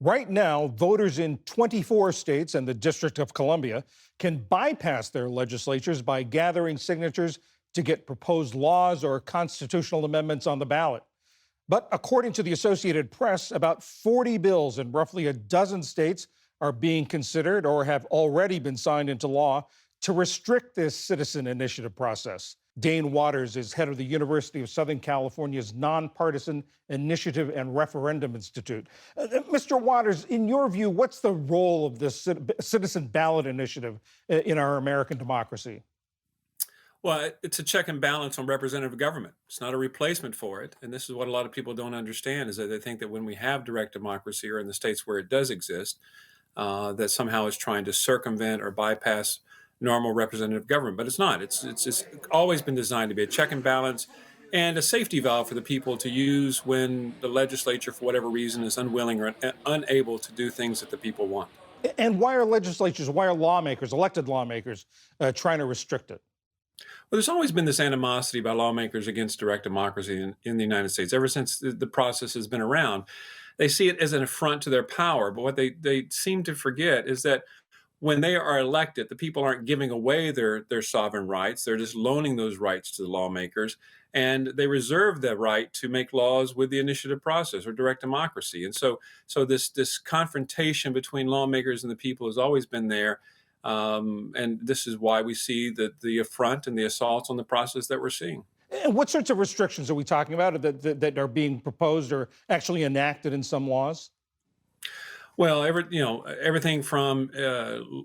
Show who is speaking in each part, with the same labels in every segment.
Speaker 1: Right now, voters in 24 states and the District of Columbia can bypass their legislatures by gathering signatures to get proposed laws or constitutional amendments on the ballot. But according to the Associated Press, about 40 bills in roughly a dozen states are being considered or have already been signed into law to restrict this citizen initiative process. Dane Waters is head of the University of Southern California's Nonpartisan Initiative and Referendum Institute. Mr. Waters, in your view, what's the role of this citizen ballot initiative in our American democracy?
Speaker 2: Well, it's a check and balance on representative government. It's not a replacement for it. And this is what a lot of people don't understand is that they think that when we have direct democracy or in the states where it does exist, that somehow it's trying to circumvent or bypass normal representative government. But it's not. It's always been designed to be a check and balance and a safety valve for the people to use when the legislature, for whatever reason, is unwilling or unable to do things that the people want.
Speaker 1: And why are legislatures, why are lawmakers, elected lawmakers, trying to restrict it?
Speaker 2: Well, there's always been this animosity by lawmakers against direct democracy in the United States ever since the process has been around. They see it as an affront to their power. But what they seem to forget is that when they are elected, the people aren't giving away their sovereign rights. They're just loaning those rights to the lawmakers. And they reserve the right to make laws with the initiative process or direct democracy. And so this confrontation between lawmakers and the people has always been there. And this is why we see the affront and the assaults on the process that we're seeing.
Speaker 1: And what sorts of restrictions are we talking about that are being proposed or actually enacted in some laws?
Speaker 2: Well, everything from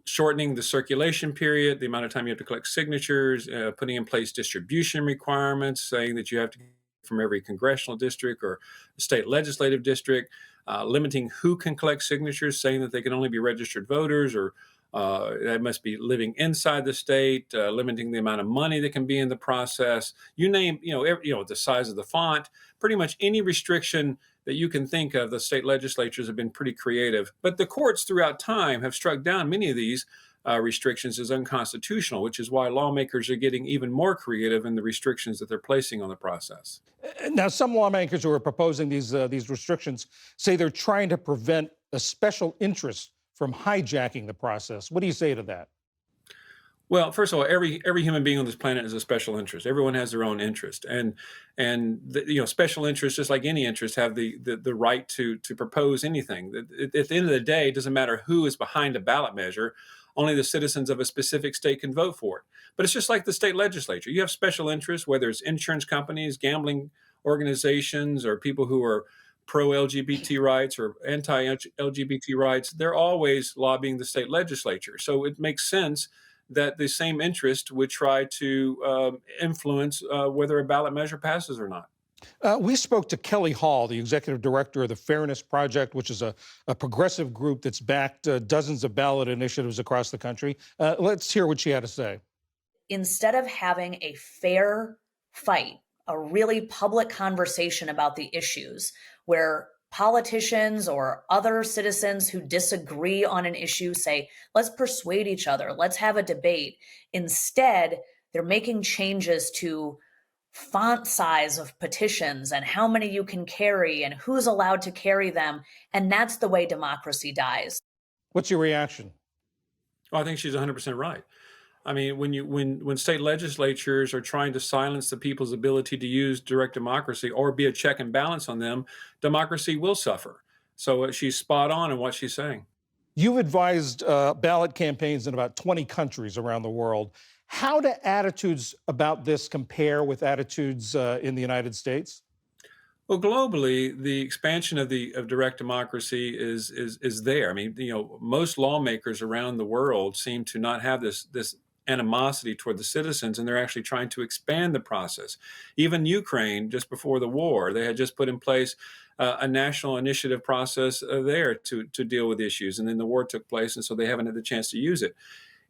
Speaker 2: shortening the circulation period, the amount of time you have to collect signatures, putting in place distribution requirements, saying that you have to from every congressional district or state legislative district, limiting who can collect signatures, saying that they can only be registered voters or that must be living inside the state, limiting the amount of money that can be in the process. You name, the size of the font, pretty much any restriction that you can think of. The state legislatures have been pretty creative, but the courts throughout time have struck down many of these restrictions as unconstitutional, which is why lawmakers are getting even more creative in the restrictions that they're placing on the process.
Speaker 1: Now, some lawmakers who are proposing these restrictions say they're trying to prevent a special interest from hijacking the process. What do you say to that?
Speaker 2: Well, first of all, every human being on this planet is a special interest. Everyone has their own interest, special interests, just like any interest, have the right to propose anything. At the end of the day, it doesn't matter who is behind a ballot measure. Only the citizens of a specific state can vote for it. But it's just like the state legislature. You have special interests, whether it's insurance companies, gambling organizations, or people who are pro LGBT rights or anti LGBT rights. They're always lobbying the state legislature. So it makes sense that the same interest would try to influence whether a ballot measure passes or not.
Speaker 1: We spoke to Kelly Hall, the executive director of the Fairness Project, which is a progressive group that's backed dozens of ballot initiatives across the country. Let's hear what she had to say.
Speaker 3: Instead of having a fair fight, a really public conversation about the issues where politicians or other citizens who disagree on an issue say, let's persuade each other, let's have a debate. Instead, they're making changes to font size of petitions and how many you can carry and who's allowed to carry them. And that's the way democracy dies.
Speaker 1: What's your reaction?
Speaker 2: Oh, I think she's 100% right. I mean, when state legislatures are trying to silence the people's ability to use direct democracy or be a check and balance on them, democracy will suffer. So she's spot on in what she's saying.
Speaker 1: You've advised ballot campaigns in about 20 countries around the world. How do attitudes about this compare with attitudes in the United States?
Speaker 2: Well, globally, the expansion of direct democracy is there. I mean, most lawmakers around the world seem to not have this animosity toward the citizens, and they're actually trying to expand the process. Even Ukraine, just before the war, they had just put in place a national initiative process there to deal with issues, and then the war took place, and so they haven't had the chance to use it.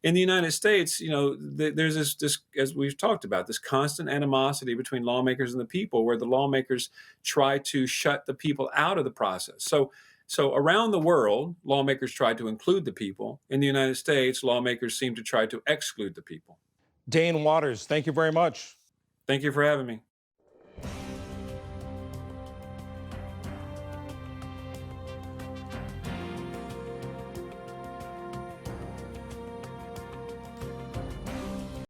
Speaker 2: In the United States, there's this, as we've talked about, this constant animosity between lawmakers and the people, where the lawmakers try to shut the people out of the process. So around the world, lawmakers try to include the people. In the United States, lawmakers seem to try to exclude the people.
Speaker 1: Dane Waters, thank you very much.
Speaker 2: Thank you for having me.